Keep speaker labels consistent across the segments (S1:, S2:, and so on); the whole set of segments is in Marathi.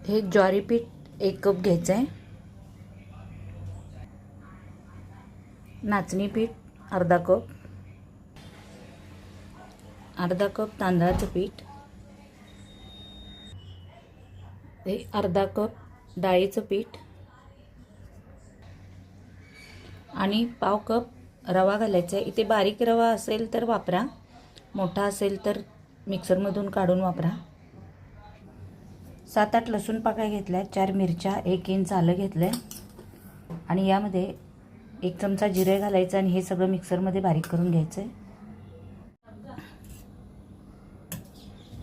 S1: हे ज्वारी पीठ 1 कप घ्यायचं आहे. नाचणी पीठ अर्धा कप. अर्धा कप तांदळाचं पीठ. हे अर्धा कप डाळीचं पीठ आणि पाव कप रवा घालायचा आहे. इथे बारीक रवा असेल तर वापरा, मोठा असेल तर मिक्सरमधून काढून वापरा. 7-8 लसूण पाकळ्या घेतल्या, 4 मिरच्या, 1 इंच आलं घेतलं आणि यामध्ये 1 चमचा जिरे घालायचं आणि हे सगळं मिक्सरमध्ये बारीक करून घ्यायचं आहे.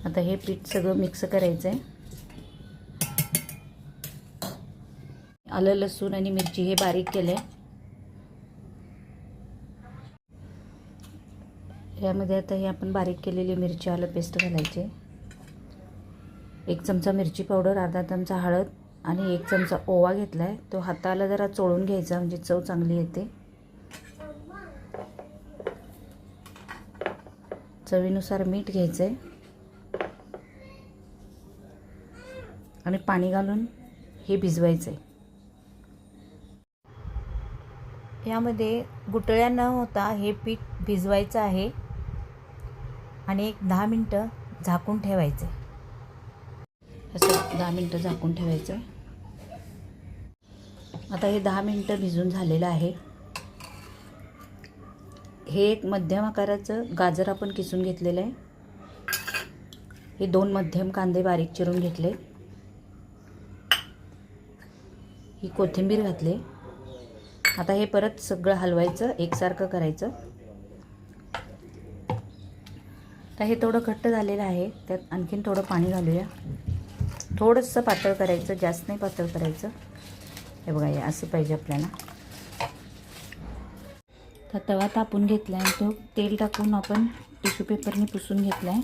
S1: आता हे पीठ सगळं मिक्स करायचं आहे. आलं, लसूण आणि मिरची हे बारीक केले. यामध्ये आता हे आपण बारीक केलेली मिरची आलं पेस्ट घालायचे. 1 चमचा मिरची पावडर, अर्धा चमचा हळद आणि 1 चमचा ओवा घेतला आहे. तो हाताला जरा चोळून घ्यायचा म्हणजे चव चांगली येते. चवीनुसार मीठ घ्यायचं आहे आणि पाणी घालून हे भिजवायचं आहे. यामध्ये गुठळ्या न होता हे पीठ भिजवायचं आहे आणि 10 मिनटं झाकून ठेवायचं आहे. असं 10 मिनटं झाकून ठेवायचं आहे. आता हे 10 मिनटं भिजून झालेलं आहे. हे एक मध्यम आकाराचं गाजर आपण किसून घेतलेलं आहे. हे 2 मध्यम कांदे बारीक चिरून घेतले. ही कोथिंबीर घातली. आता हे परत सगळं हलवायचं, एकसारखं करायचं. आता हे थोडं घट्ट झालेलं आहे, त्यात आणखीन थोडं पाणी घालूया. थोडंसं पातळ करायचं, जास्त नाही पातळ करायचं. हे बघा, हे असं पाहिजे आपल्याला. तर तवा तापून घेतला आहे, तो तेल टाकून आपण टिश्यू पेपरने पुसून घेतला आहे.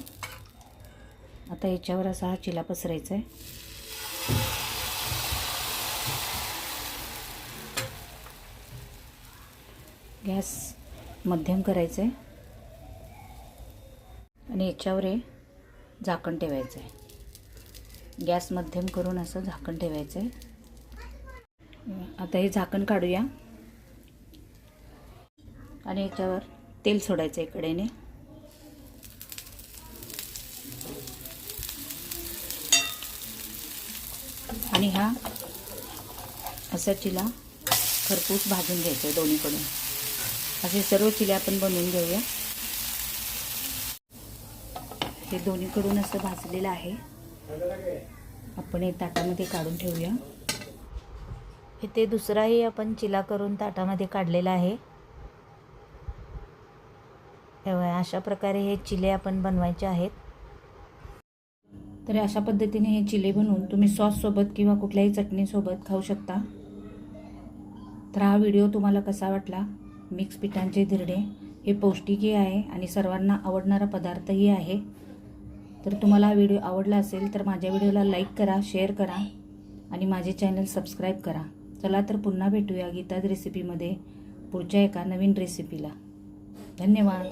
S1: आता याच्यावर असा हा चिला पसरायचा आहे. गॅस मध्यम करायचं आहे आणि याच्यावर हे झाकण ठेवायचं आहे. गॅस मध्यम करून असं झाकण ठेवायचं आहे. आता हे झाकण काढूया आणि याच्यावर तेल सोडायचं आहे कडेने. आणि हा असा चिला खरपूस भाजून घ्यायचा आहे दोन्हीकडून. असे सर्व चिले आपण बनवून घेऊया. हे दोन्हीकडून असं भाजलेलं आहे. आपण हे ताटामध्ये काढून ठेवूया. इथे दुसराही आपण चिला करून ताटामध्ये काढलेला आहे. अशा प्रकारे हे चिले आपण बनवायचे आहेत. तर अशा पद्धतीने हे चिले बनवून तुम्ही सॉस सोबत किंवा कुठल्याही चटणीसोबत खाऊ शकता. तर हा व्हिडिओ तुम्हाला कसा वाटला? मिक्स पिठांचे धिरडे हे पौष्टिकही आहे आणि सर्वांना आवडणारा पदार्थही आहे. तर तुम्हाला हा व्हिडिओ आवडला असेल तर माझ्या व्हिडिओला लाईक करा, शेअर करा आणि माझे चॅनल सबस्क्राईब करा. चला तर पुन्हा भेटूया गीताज रेसिपीमध्ये पुढच्या एका नवीन रेसिपीला. धन्यवाद.